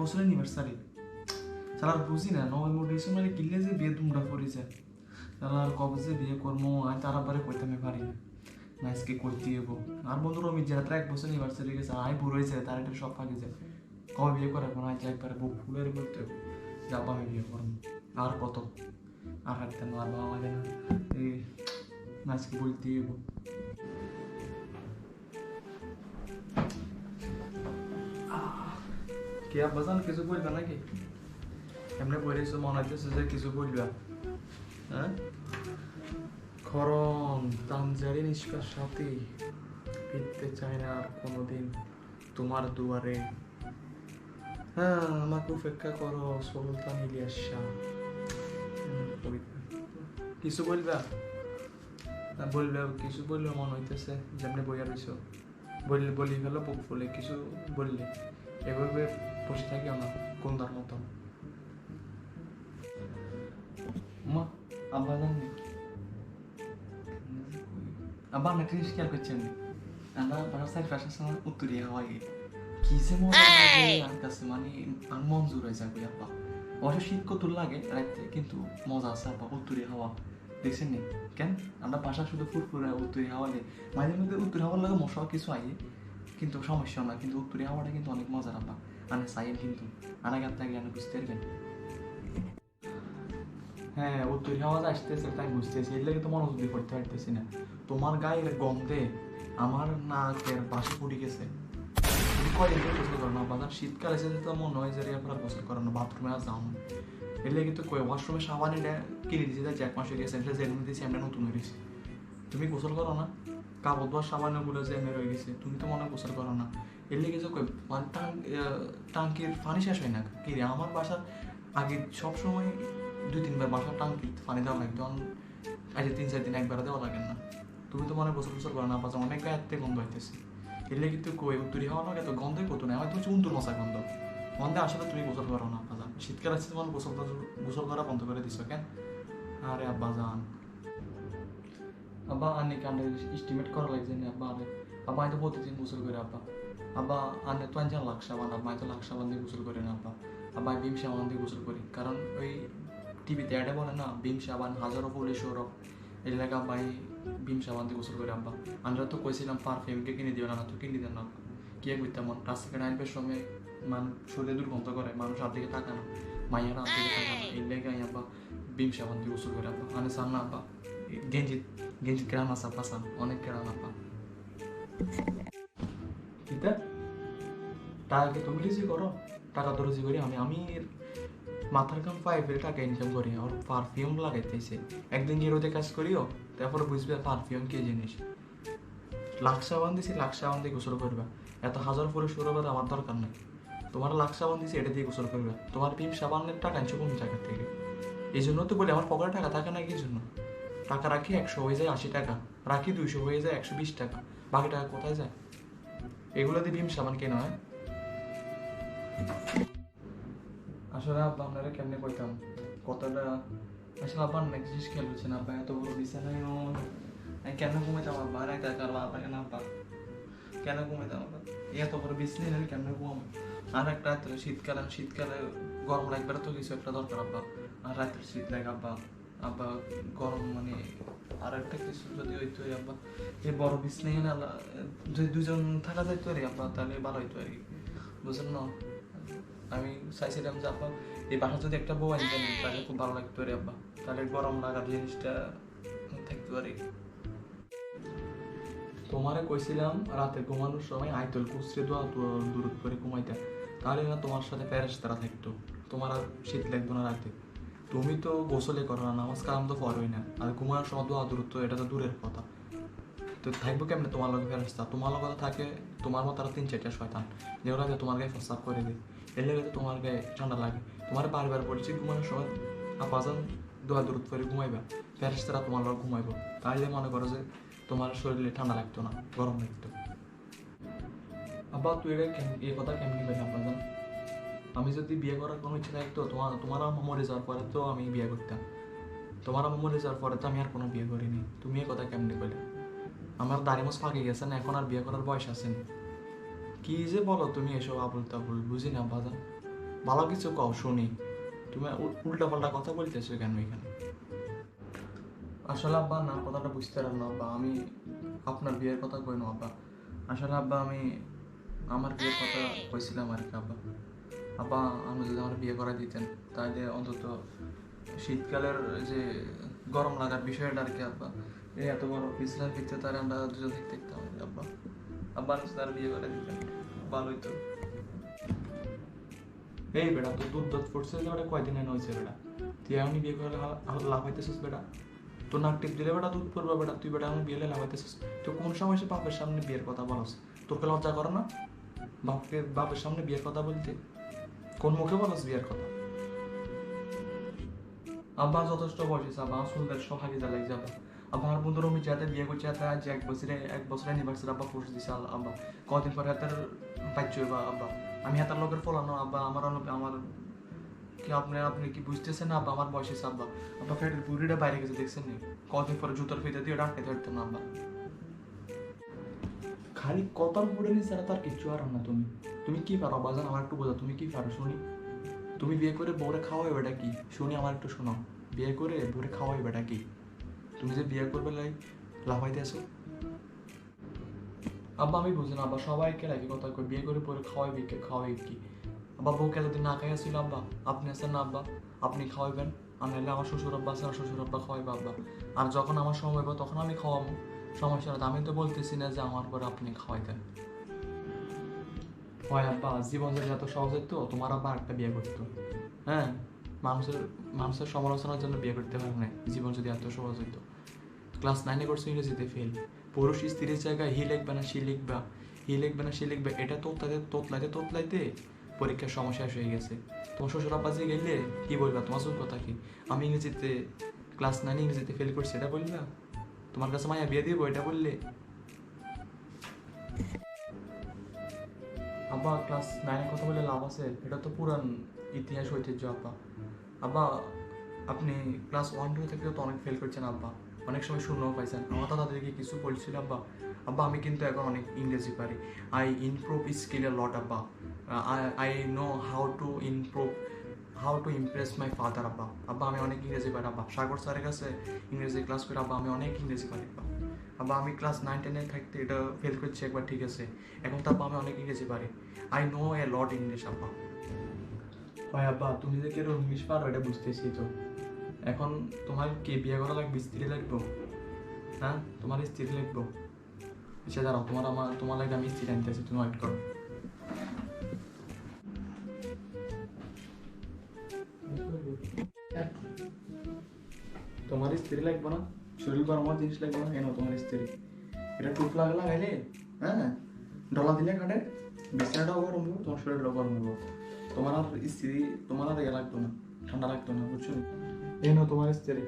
বছর অ্যানিভার্সারি চালার বুঝি না নভেম্বর ডিসেম্বরে কিনলে যে বিয়ে দুমড়া পড়েছে চালার কবে যে বিয়ে করবো আমি তার আবারে কইতে আমি পারি না আজকে করতে হবো আর বন্ধু রমিত যারা 1 বছর অ্যানিভার্সারি গেছে আমি বুড়ো হয়েছে তার এটা সব ফাঁকে যায় কবে বিয়ে করার কোনো আজ একবারে বুক ফুলের করতে যাবো আমি বিয়ে করবো আর কত আর হাঁটতে না আর বাবা লাগে না এই আজকে বলতে হবো কে আব্বাজান কিছু বলবে নাকি এমনি বলেছো মনে হচ্ছে যে কিছু বলবে হ্যাঁ খরম তানজারি নিষ্কার সাথে ফিরতে চায় না আর কোনোদিন তোমার দুয়ারে হ্যাঁ আমাকে উপেক্ষা করো সুলতান ইলিয়াস শাহ কিছু বলবে বলবে কিছু বললে মনে হইতেছে যেমনি বইয়া রইছো বলি ফেলো বুক ফুলে কিছু বললে এভাবে বসে থাকিও না কোনটার মতো মা আব্বা জানি আব্বা না জিনিস খেয়াল করছেন আমরা বাসার ফ্যাশন সময় উত্তরিয়া হওয়াই কি যে মজা লাগে আমার কাছে মানে আর মন জোর হয়ে যাবে আব্বা অবশ্য শীত কতুর লাগে রাইতে কিন্তু মজা আছে আব্বা উত্তরিয়া হাওয়া দেখছেন নি কেন আমরা বাসা শুধু ফুরফুরে উত্তরিয়া হাওয়া দেয় মাঝে মধ্যে উত্তর হাওয়ার লাগে মশা কিছু আইয়ে কিন্তু সমস্যা না কিন্তু উত্তরিয়া হাওয়াটা কিন্তু অনেক মজার আব্বা মানে সাইন কিন্তু আনাগার থেকে আমি বুঝতে পারবেন হ্যাঁ উত্তরিয়া হাওয়া আসতেছে তাই বুঝতেছি এর লাগে তো মনোযোগ দিয়ে করতে পারতেছি না তোমার গায়ের গন্ধে আমার নাকের পাশে ফুটে গেছে তুমি কয়দিন ধরে গোসল করো না বাজার শীতকাল এসে তো মনে হয় যে আপনার গোসল করো না বাথরুমে আর যাও না এর লাগে তো কই ওয়াশরুমে সাবান এটা কিনে দিয়েছে যে 1 মাস হয়ে গেছে এটা জেনে দিয়েছি আমরা নতুন হয়ে গেছি তুমি গোসল করো না কাপড় ধোয়ার সাবানগুলো যে এমনি রয়ে গেছে তুমি তো মনে গোসল করো না এর লেগে যে কই টাঙ্কির পানি শেষ হয় না কি রে আমার বাসার আগে সবসময় 2-3 বার বাসার টাঙ্কির পানি দেওয়া লাগতো আজ 3-4 দিন একবার দেওয়া লাগে না তুমি তো মনে গোসল গোসল করো না বাসা অনেক গায়ে গন্ধ হইতেছে এর লেগে তো কই উত্তরি হওয়া না এত গন্ধই কত না হয়তো হচ্ছে উন্দুর মশা গন্ধ গন্ধে আসলে তুমি গোসল করো না বাজান শীতকাল আসছে তোমার গোসল করা বন্ধ করে দিছো কেন আরে আব্বা জান আব্বা আনে কান্ডে এস্টিমেট করা লাগছে না আব্বা আরে আব্বা আমি তো প্রতিদিন গোসল করে আব্বা আব্বা আনে তো আনজান লাখ সাবান আব্বা আমি তো লাখ সাবান দিয়ে গোসল করে না আব্বা আব্বা ভীম সাবান দিয়ে গোসল করি কারণ ওই টিভিতে অ্যাডে বলে না ভীম সাবান হাজারো ফুলে সৌরভ এই লাগে আব্বা ভীম সাবান দিয়ে গোসল করে আব্বা আমরা তো কইছিলাম পারফিউমকে কিনে দিও না তো কিনে দেন না কি করতাম রাস্তাঘাটে আইনের সময় মানুষ শরীরে দুর্গন্ধ করে মানুষ হাত দিকে তাকানো মাইয়ারা হাত দিকে তাকানো এই লেগে আব্বা ভীম সাবান দিয়ে গোসল করে আব্বা আনে সান না আব্বা গেঞ্জিত গ্রাম আছে আব্বা সান অনেক গ্রাম আব্বা কিতা টাকা তুমি রিজি করো টাকা তো রিজি করি আমি মাথার কাম পাই ফেলে টাকা ইনকাম করি আর পারফিউম লাগাইতেছে একদিন গিয়ে রোদে কাজ করিও তারপরে বুঝবে পারফিউম কি জিনিস লাখ সাবান দিছি লাখ সাবান দিয়ে গোসল করবা এত হাজার ফুলে শুরু করে আমার দরকার নেই তোমার লাখ সাবান দিছি এটা দিয়ে গোসল করবে তোমার ভীম সাবানের টাকা আনছো কোন জায়গা থেকে এই জন্য তো বলি আমার পকেটে টাকা থাকে না কি জন্য টাকা রাখি 100 হয়ে যায় 80 টাকা রাখি 200 হয়ে যায় 120 টাকা বাকি টাকা কোথায় যায় এগুলো দিয়ে ভীম সাবান কেনা হয় আসলে আব্বা আপনারা কেমনে কইতাম কথাটা আসলে আব্বা অনেক জিনিস খেয়াল হচ্ছে না আব্বা এত বড় বিছানায় আমি কেন ঘুমাইতাম আব্বা রাখ টাকার আব্বা কেন আব্বা কেন ঘুমাইতাম আব্বা এত বড় বিছানায় আমি কেমনে ঘুমাবো আর একটা রাত্রে শীতকালে গরম লাগবে তো কিছু একটা দরকার আব্বা আর রাত্রে শীত লাগে আব্বা আব্বা গরম মানে আর একটা কিছু যদি হইতো আব্বা এই বড় বিছানায় না যদি দুজন থাকা যাইতো রে আব্বা তাহলে ভালো হইতো আর কি বুঝলেন না আমি চাইছিলাম যে আব্বা এই বাসা যদি একটা বউ আনতেন তাহলে খুব ভালো লাগতো রে আব্বা তাহলে গরম লাগার জিনিসটা থাকতে পারি তোমারে কইছিলাম রাতে ঘুমানোর সময় আইতল কুচরে দোয়া দূর করে ঘুমাইতে তাহলে না তোমার সাথে ফেরেশতারা থাকতো তোমার আর শীত লাগতো না রাতে তুমি তো গোসলে করো না নামাজ কালাম তো পড়োই না আর ঘুমানোর সময় দোয়া দূরত্ব এটা তো দূরের কথা তো থাকবো কেমনে তোমার লগে ফেরেশতা তোমার লগে থাকে তোমার মতো আরো 3-4টা শয়তান যেগুলো তোমার গায়ে প্রস্তাব করে দেয় এর লেগে তো তোমার গায়ে ঠান্ডা লাগে তোমার বারবার বলছি ঘুমানোর সময় আপাজন দোয়া দূরত করে ঘুমাইবা ফেরেশতারা তোমার লগে ঘুমাইবো তাহলে মনে করো যে তোমার শরীরে ঠান্ডা লাগতো না গরম লাগতো আব্বা তুই এই কথা কেমনি করি আব্বাজান আমি যদি বিয়ে করার কোনো ইচ্ছা থাকতো তোমার আম্মা মরে যাওয়ার পরে তো আমি বিয়ে করতাম তোমার আম্মা মরে যাওয়ার পরে তো আমি আর কোনো বিয়ে করিনি তুমি এই কথা কেমনি করলে আমার দাড়ি মোছ ফাঁকে গেছে না এখন আর বিয়ে করার বয়স আসেনি কি যে বলো তুমি এসব আবুল তাবুল বুঝি না আব্বাজান ভালো কিছু কও শুনি। তুমি উল্টা পাল্টা কথা বলতেছো কেন এখানে? আসলে আব্বা না কথাটা বুঝতে পারলাম না আব্বা, আমি আপনার বিয়ের কথা কই না আব্বা। আসলে আব্বা আমি আমার বিয়ের কথা কইছিলাম আর কি আব্বা। আব্বা আমি যদি আমার বিয়ে করে দিতেন তাহলে অন্তত শীতকালের যে গরম লাগার বিষয়টা আর কি আব্বা, এই এত বড় পিছলার ভিতরে তার আমরা দুজন দেখতাম আব্বা। আব্বা আমি তার বিয়ে করে দিতেন ভালোই তো। এই বেটা তো দুধ দুধ ফুটছে যে বেটা কয়দিন এনে হয়েছে বেটা, তুই এমনি বিয়ে করে লাভ হইতেছিস বেটা? তোর নাক টিপ দিলে বেটা দুধ পড়বে বেটা, তুই বেটা আমি বিয়ে লাভ হইতেছিস? তুই কোন সময় সে বাপের সামনে বিয়ের কথা বলস? তোকে লজ্জা করে না বাপের সামনে বিয়ের কথা বলতে? কোন মুখে বলস বিয়ের কথা? আব্বা যথেষ্ট বয়স আব্বা, সুন্দর সব হাগে জ্বালাই যাবা। আব্বা আমার বন্ধুর আমি যাতে বিয়ে করছে আজ 1 বছর অ্যানিভার্সারি আব্বা পোস্ট দিছে আব্বা, কদিন পরে হাতের বাচ্চা হইবা আব্বা। আমি হাতার লোকের ফলানো আব্বা, আমার কি আপনি কি বুঝতেছেন না আব্বা? আমার বয়স হয়েছে আব্বা। আব্বা ফ্যাটের বুড়িটা বাইরে গেছে দেখছেন নি? কদিন পরে জুতোর ফিতে দিয়ে ডাকতে ধরতেন না আব্বা। খালি কথার বুড়ে নি ছাড়া তার কিচ্ছু আর না। তুমি কি পারো বাজান আমার একটু বোঝা, তুমি কি পারো শুনি? তুমি বিয়ে করে বউরে খাওয়াই বেটা কি শুনি, আমার একটু শোনো। বিয়ে করে বউরে খাওয়াই বেটা কি? তুমি যে বিয়ে করবে লাফাইতে আসো আব্বা, আমি বুঝি না আব্বা, সবাইকে একই কথা কই, বিয়ে করে পরে খাওয়াই কি আব্বা? বউকে এতদিন না খাইয়া ছিল আব্বা, আপনি আছেন না আব্বা, আপনি খাওয়াইবেন। আর নাহলে আমার শ্বশুর আব্বা আছে, আমার শ্বশুর আব্বা খাওয়াইবে আব্বা। আর যখন আমার সময় হবে তখন আমি খাওয়াবো, সমস্যা না। আমি তো বলতেছি না যে আমার পরে আপনি খাওয়াইতেন। হয় আব্বা, জীবন যদি এত সহজ হতো তোমার আব্বা একটা বিয়ে করতো। হ্যাঁ, মানুষের সমালোচনার জন্য বিয়ে করতে পারে না। জীবন যদি এত সহজ হইতো। ক্লাস 9-এ করছো ইংরেজিতে ফেল, পুরুষ স্ত্রীর জায়গায় হি লিখবে না সে লিখবে, এটা তোতলাইতে পরীক্ষার সমস্যা শেষ হয়ে গেছে। তোমার শ্বশুর আব্বা যে গেলে কি বলবা? তোমার যোগ্যতা কি? আমি ইংরেজিতে ক্লাস 9-এ ইংরেজিতে ফেল করছি এটা বললা? তোমার কাছে মায়া বিয়ে দিব এটা বললে? আব্বা ক্লাস 9-এর কথা বলে লাভ আছে? এটা তো পুরান ইতিহাস ঐতিহ্য আব্বা। আব্বা আপনি ক্লাস 1-2 থেকে তো অনেক ফেল করছেন আব্বা, অনেক সময় শূন্যও পাইছেন। আমার তো তাদেরকে কিছু বলছিল আব্বা। আব্বা আমি কিন্তু এখন অনেক ইংরেজি পারি, আই ইমপ্রুভ স্কিল এ লট আব্বা। I know how to Impress my father আব্বা। আব্বা আমি অনেক ইংরেজি পারি আব্বা, সাগর স্যারের কাছে ইংরেজি ক্লাস করে আব্বা আমি অনেক ইংরেজি পারি আব্বা। আব্বা আমি ক্লাস 9-10-এ থাকতে এটা ফেল করছি একবার ঠিক আছে, এখন তো আব্বা আমি অনেক ইংরেজি পারি, I know A lot English আব্বা। হয় আব্বা তুমি যে কেন ইংলিশ পারো এটা বুঝতেছি তো। এখন তোমার কি বিয়ে করা লাগবে? স্ত্রী লাগবো? হ্যাঁ তোমার স্ত্রী লাগবো? আচ্ছা দাঁড়াও, তোমার লাগে আমি স্ত্রী আনতেছি, তুমি ওয়েট করো। তোমার স্ত্রী লাগবো না? শরীর গরমের জিনিস লাগবো না কেন? তোমার স্ত্রী এটা টুপ লাগাইলে, হ্যাঁ ডলা দিলে কাটে, বিছানাটাও গরম হবো, তোমার শরীরটাও গরম হবো। তোমার আর স্ত্রী, তোমার আর ইয়ে লাগতো না, ঠান্ডা লাগতো না, বুঝছো? এই নাও তোমার স্ত্রী।